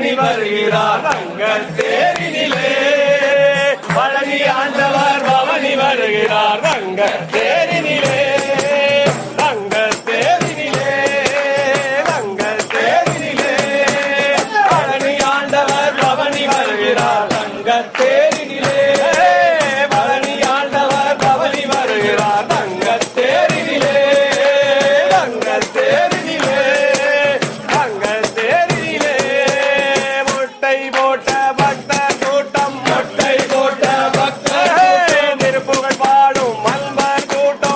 பவனி வருகிறார் ரங்கத்தேரினிலே பழனி ஆண்டவர் பவனி வருகிறார் ரங்கத்தேரினிலே ரங்கத்தேரினிலே ரங்கத்தேரினிலே பழனி ஆண்டவர் பவனி வருகிறார் ரங்கத்தேரினிலே பழனி ஆண்டவர் பவனி வருகிறார் ரங்கத்தேரினிலே ரங்கத்தேரினிலே ரங்கத்தேரினிலே முட்டை போட்ட பக்தர் கூட்டம் முட்டை போட்ட பக்தர் திருப்புகழ் பாடும் மல்பர் கூட்டம்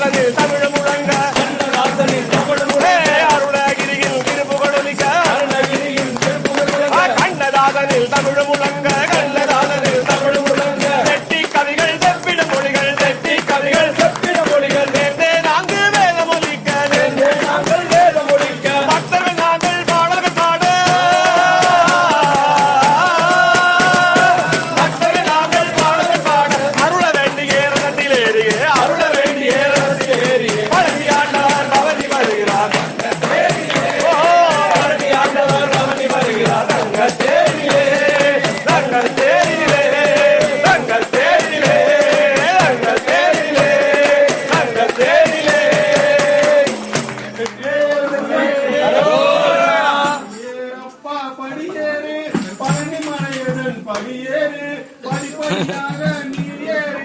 கண்ணதாசனில் தமிழ் முழங்க அருணகிரியில் திருப்புகழ் ஒலிக்க கண்ணதாசனில் தமிழ் முழங்க கண்ணதாசனில் தமிழ் முழங்க செட்டி கவிகள் செப்பிட மொழிகள் செட்டி கவிகள் செப்பிட மொழிகள் நேர்ந்தே நாங்கள் வேதம் ஒலிக்க நேர்ந்தே நாங்கள் வேதம் ஒலிக்க பக்தர்கள் நாங்கள் பாடல்கள் பாட பக்தர்கள் நாங்கள் பாடல்கள் பாட அருள வேண்டிய ரதத்தில் ஏறிய அருள வேண்டிய ரதத்தில் ஏறிய பழனி ஆண்டவர் பவனி வருகிறார் பழனி ஆண்டவர் பவனி வருகிறார் தங்கள் தேரிலே தங்கள் தேரிலே தங்கள் தேரிலே தங்கள் தேரிலே தங்கள் தேரிலே அப்பா படியேறு பழனி மலையுடன் படியேறு படிப்படியாக நீ ஏறு